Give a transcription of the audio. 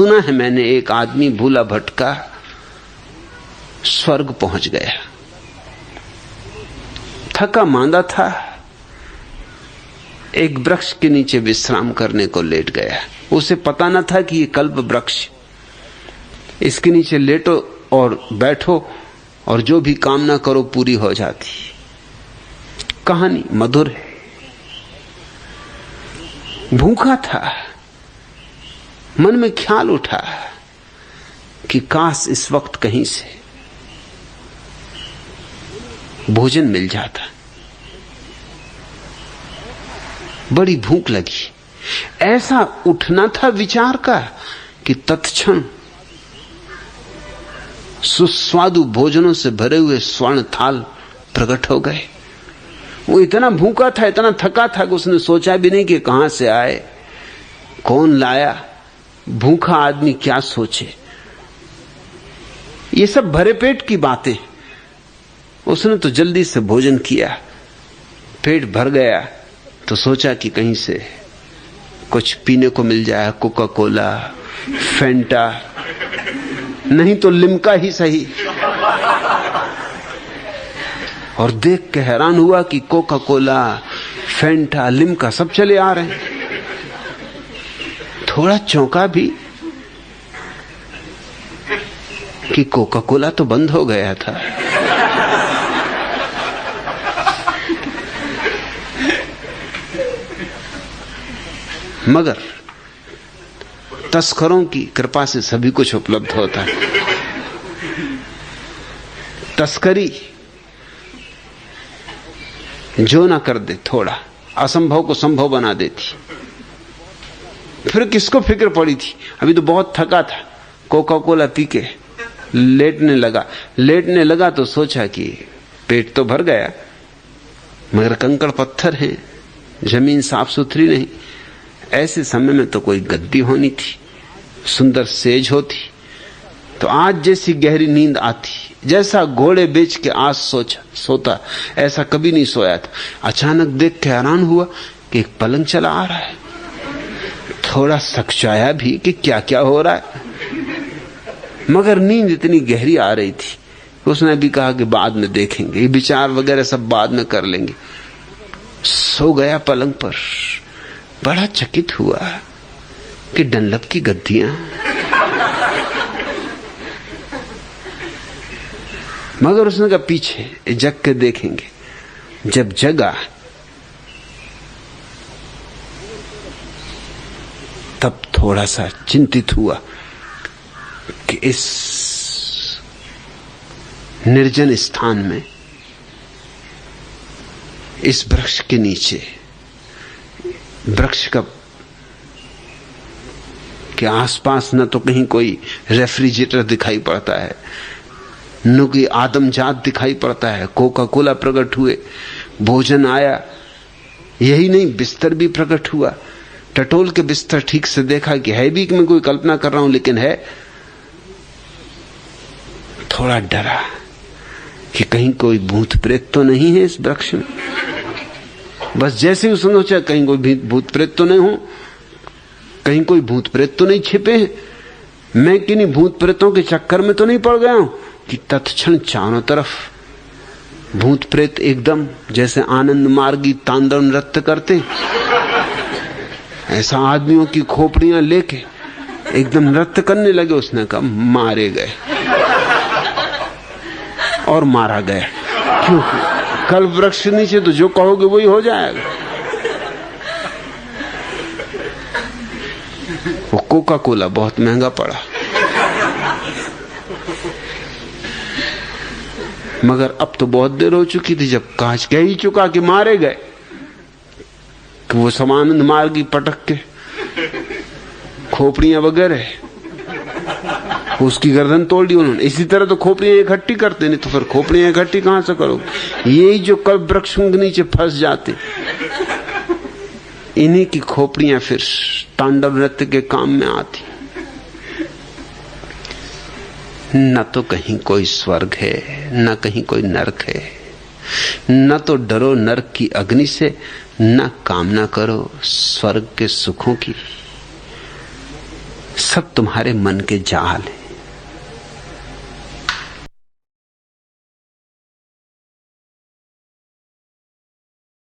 सुना है मैंने, एक आदमी भूला भटका स्वर्ग पहुंच गया। थका मांदा था, एक वृक्ष के नीचे विश्राम करने को लेट गया। उसे पता न था कि ये कल्प वृक्ष, इसके नीचे लेटो और बैठो और जो भी कामना करो पूरी हो जाती। कहानी मधुर है। भूखा था, मन में ख्याल उठा कि काश इस वक्त कहीं से भोजन मिल जाता। बड़ी भूख लगी। ऐसा उठना था विचार का कि तत्क्षण सुस्वादु भोजनों से भरे हुए स्वर्ण थाल प्रकट हो गए। वो इतना भूखा था, इतना थका था कि उसने सोचा भी नहीं कि कहां से आए, कौन लाया। भूखा आदमी क्या सोचे, ये सब भरे पेट की बातें। उसने तो जल्दी से भोजन किया, पेट भर गया तो सोचा कि कहीं से कुछ पीने को मिल जाए, कोका कोला, फेंटा, नहीं तो लिम्का ही सही। और देख के हैरान हुआ कि कोका कोला, फेंटा, लिम्का सब चले आ रहे हैं। थोड़ा चौंका भी कि कोका कोला तो बंद हो गया था। मगर तस्करों की कृपा से सभी कुछ उपलब्ध होता है। तस्करी जो ना कर दे, थोड़ा असंभव को संभव बना देती। फिर किसको फिक्र पड़ी थी, अभी तो बहुत थका था, कोका कोला पी के लेटने लगा तो सोचा कि पेट तो भर गया, मगर कंकड़ पत्थर हैं, जमीन साफ सुथरी नहीं। ऐसे समय में तो कोई गद्दी होनी थी, सुंदर सेज होती तो आज जैसी गहरी नींद आती। जैसा घोड़े बेच के आज सोता, ऐसा कभी नहीं सोया था। अचानक देख के हैरान हुआ कि एक पलंग चला आ रहा है। थोड़ा सकचाया भी कि क्या क्या हो रहा है, मगर नींद इतनी गहरी आ रही थी। उसने भी कहा कि बाद में देखेंगे, ये विचार वगैरह सब बाद में कर लेंगे। सो गया पलंग पर। बड़ा चकित हुआ कि डनलप की गद्दियां, मगर उसने कहा पीछे जग के देखेंगे। जब जगा तब थोड़ा सा चिंतित हुआ कि इस निर्जन स्थान में, इस वृक्ष के नीचे, वृक्ष का के आसपास न तो कहीं कोई रेफ्रिजरेटर दिखाई पड़ता है, न कोई आदमजात दिखाई पड़ता है। कोका कोला प्रकट हुए, भोजन आया, यही नहीं बिस्तर भी प्रकट हुआ। टटोल के बिस्तर ठीक से देखा कि है भी कि मैं कोई कल्पना कर रहा हूं, लेकिन है। थोड़ा डरा कि कहीं कोई भूत प्रेत तो नहीं है इस वृक्ष में। बस जैसे ही उसने सोचा कहीं कोई भूत प्रेत तो नहीं हो, कहीं कोई भूत प्रेत तो नहीं छिपे हैं, मैं किन्हीं भूत प्रेतों के चक्कर में तो नहीं पड़ गया हूं, कि तत्क्षण चारों तरफ भूत प्रेत एकदम जैसे आनंद मार्गी तांडव नृत्य करते, ऐसा आदमियों की खोपड़ियां लेके एकदम नृत्य करने लगे। उसने कहा मारे गए, और मारा गया। क्यों? कल वृक्ष नीचे तो जो कहोगे वही हो जाएगा। वो कोका कोला बहुत महंगा पड़ा, मगर अब तो बहुत देर हो चुकी थी जब कांच कह ही चुका कि मारे गए, कि वो समानंद मार्गी पटक के खोपड़ियां वगैरह उसकी गर्दन तोड़ दी उन्होंने। इसी तरह तो खोपड़ियां इकट्ठी करते, नहीं तो फिर खोपड़ियां इकट्ठी कहां से करोगे? यही जो कल वृक्ष के नीचे फंस जाते, इन्हीं की खोपड़ियां फिर तांडव नृत्य के काम में आती। न तो कहीं कोई स्वर्ग है, न कहीं कोई नरक है। न तो डरो नरक की अग्नि से, न कामना करो स्वर्ग के सुखों की। सब तुम्हारे मन के जाल है।